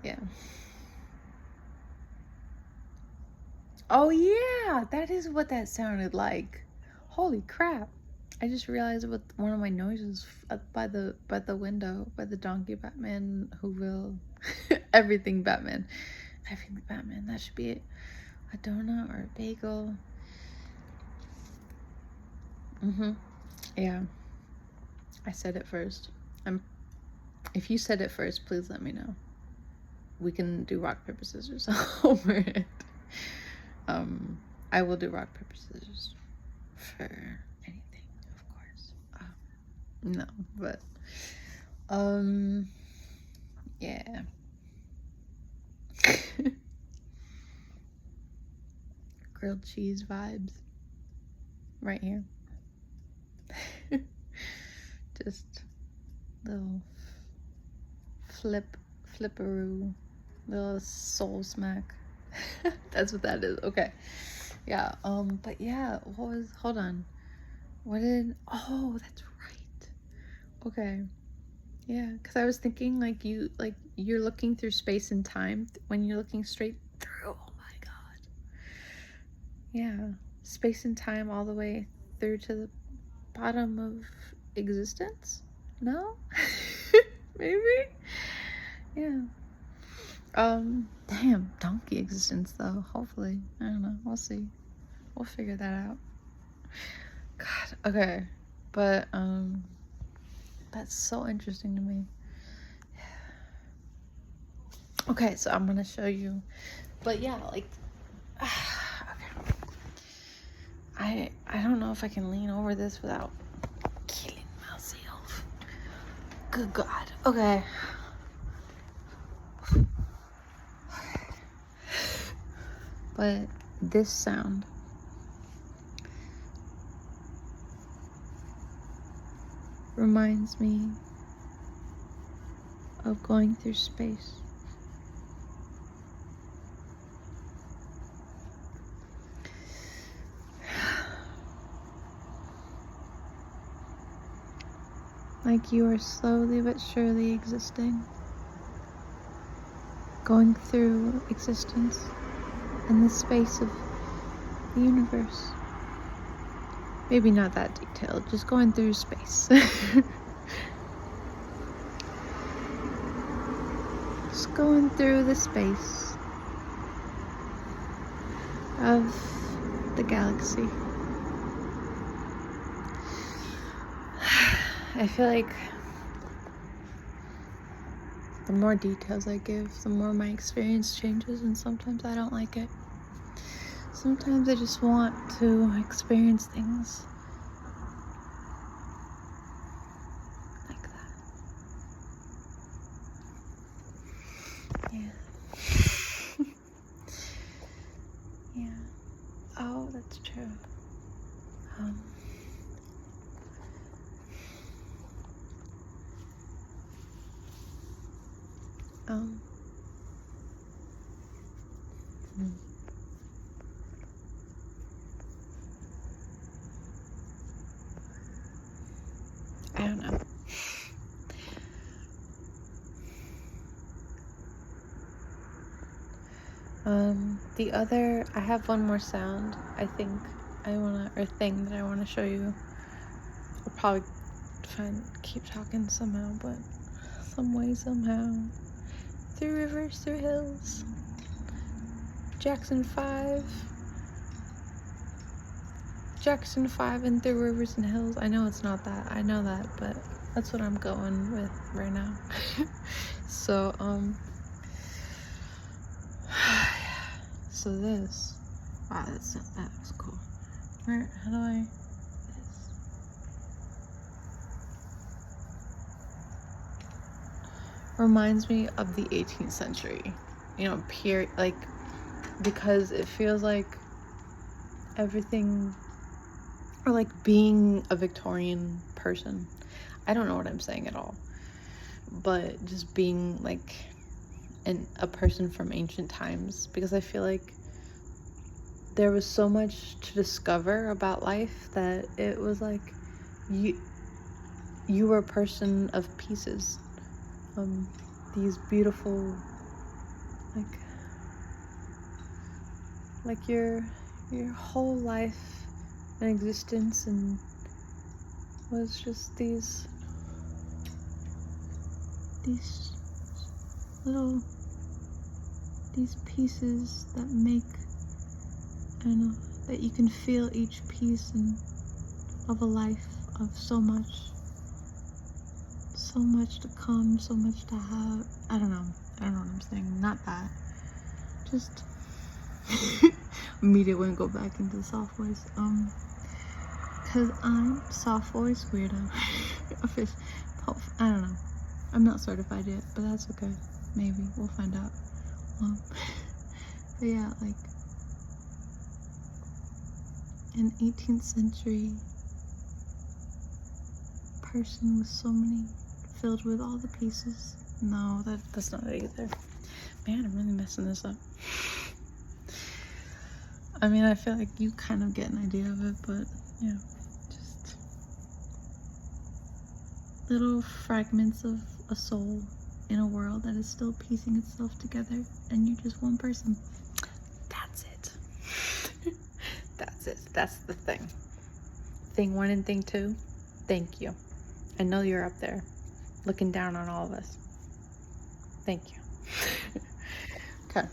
Yeah. Oh yeah, that is what that sounded like. Holy crap. I just realized with one of my noises by the window, by the donkey Batman who will everything Batman. Everything Batman. That should be a donut or a bagel. Yeah. I said it first. If you said it first, please let me know. We can do rock, paper, scissors over it. I will do rock, paper, scissors for anything, of course. No, but yeah. Grilled cheese vibes right here. Just little flipperoo, little soul smack. That's what that is. Okay. Yeah. But yeah, hold on. Oh, that's right. Okay. Yeah, because I was thinking you're looking through space and time when you're looking straight through. Oh my god. Yeah. Space and time all the way through to the bottom of existence? No? Maybe? Yeah. Damn, donkey existence though. Hopefully. I don't know. We'll see. We'll figure that out. God, okay. But, that's so interesting to me. Okay, so I'm gonna show you. But yeah, like, okay. I don't know if I can lean over this without killing myself. Good God. Okay. But this sound reminds me of going through space. Like you are slowly but surely existing, going through existence in the space of the universe. Maybe not that detailed, just going through space. Just going through the space of the galaxy. I feel like the more details I give, the more my experience changes, and sometimes I don't like it. Sometimes I just want to experience things like that. Yeah. Yeah. Oh, that's true. I don't know. I have one more sound, I think thing that I wanna show you. I'll probably keep talking somehow, but some way, somehow. Through rivers, through hills. Jackson 5 and through rivers and hills. I know it's not that, I know that, but that's what I'm going with right now. So, so this, wow, that was cool. How do I, reminds me of the 18th century, because it feels like everything, or like being a Victorian person. I don't know what I'm saying at all, but just being like a person from ancient times, because I feel like there was so much to discover about life that it was like you were a person of pieces. These beautiful, like your whole life and existence and was just these pieces that make, I don't know, that you can feel each piece of a life of so much to come, so much to have. I don't know what I'm saying. Not that. Just immediately go back into the soft voice. Cause I'm soft voice weirdo. I don't know. I'm not certified yet, but that's okay. Maybe we'll find out. But yeah, like an 18th century person with so many, filled with all the pieces. No, that's not it either. Man, I'm really messing this up. I mean, I feel like you kind of get an idea of it, but yeah, just little fragments of a soul in a world that is still piecing itself together, and you're just one person. That's it. That's it. That's the thing. Thing 1 and thing 2, thank you. I know you're up there looking down on all of us. Thank you. Okay.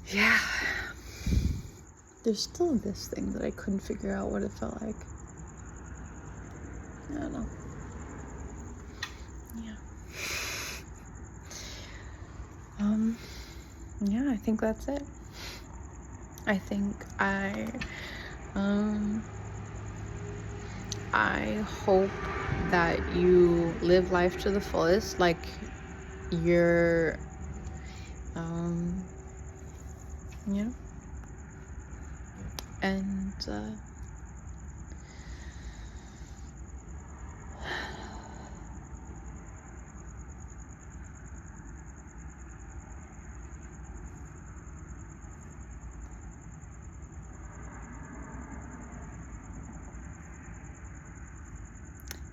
Yeah. There's still this thing that I couldn't figure out what it felt like. I don't know. Yeah, I think that's it. I think I hope that you live life to the fullest, like you're you know? And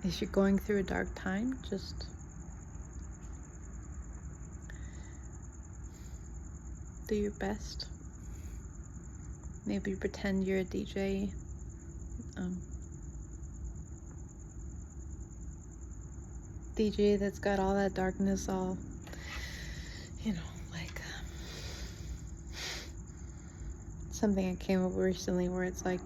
if you're going through a dark time, just do your best. Maybe pretend you're a DJ. DJ that's got all that darkness all, like something I came up with recently where it's like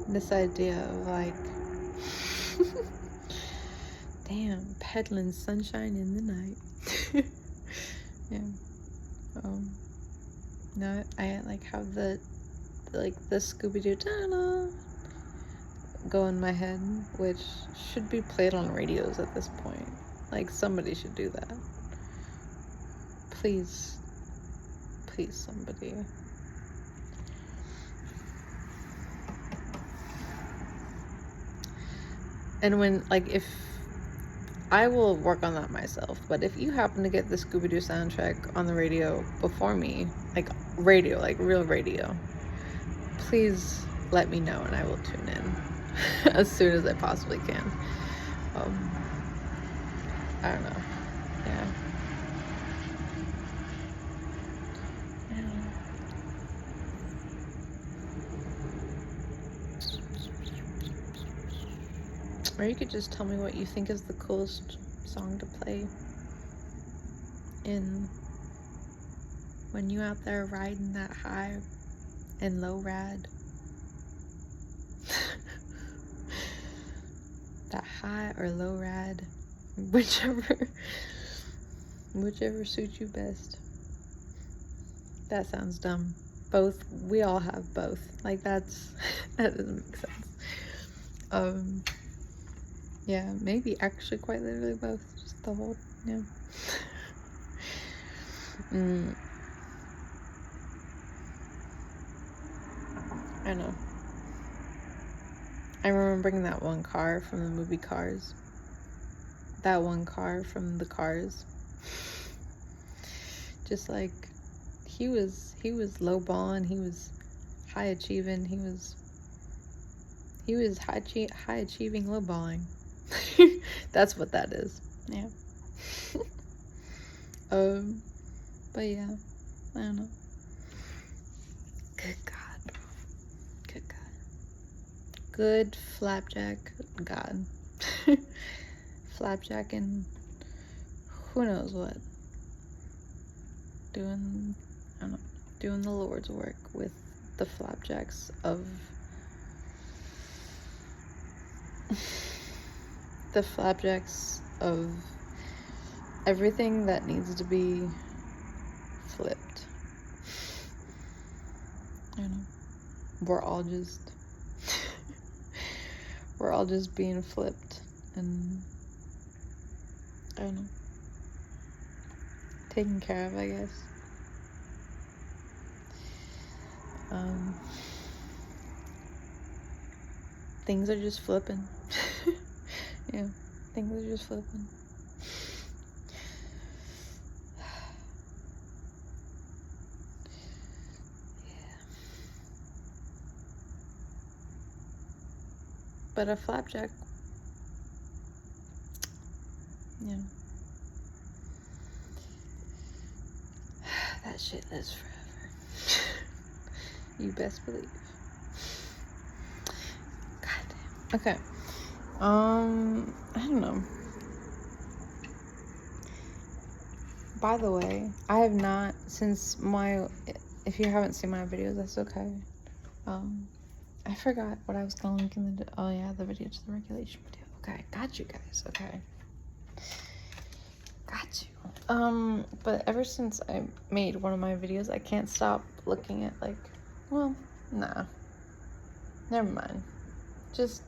this idea of like damn, peddling sunshine in the night. Yeah. No, I like have the Scooby-Doo ta-da go in my head, which should be played on radios at this point. Like, somebody should do that. Please, somebody. And when, like, if I will work on that myself, but if you happen to get the Scooby-Doo soundtrack on the radio before me, like radio, like real radio, please let me know and I will tune in as soon as I possibly can. I don't know. Yeah. Or you could just tell me what you think is the coolest song to play when you out there riding that high and low rad. That high or low rad, whichever suits you best. That sounds dumb. Both, we all have both. Like that doesn't make sense. Yeah, maybe actually quite literally both. Just the whole, yeah. I know. I remember bringing that one car from the movie Cars. That one car from the Cars. Just like, he was lowballing, he was high achieving, he was high achieving lowballing. That's what that is. Yeah. But yeah, I don't know. Good God. Good flapjack God. Flapjack and who knows what. Doing the Lord's work with the flapjacks of everything that needs to be flipped. I don't know. We're all just being flipped, and I don't know, taken care of, I guess. Things are just flipping. Yeah, things are just flipping. But a flapjack, that shit lives forever. You best believe. God damn. Okay. I don't know. By the way, I have not, if you haven't seen my videos, that's okay. I forgot what I was gonna link in the video to the regulation video. Okay, got you guys. Okay, got you. But ever since I made one of my videos, I can't stop looking at never mind. Just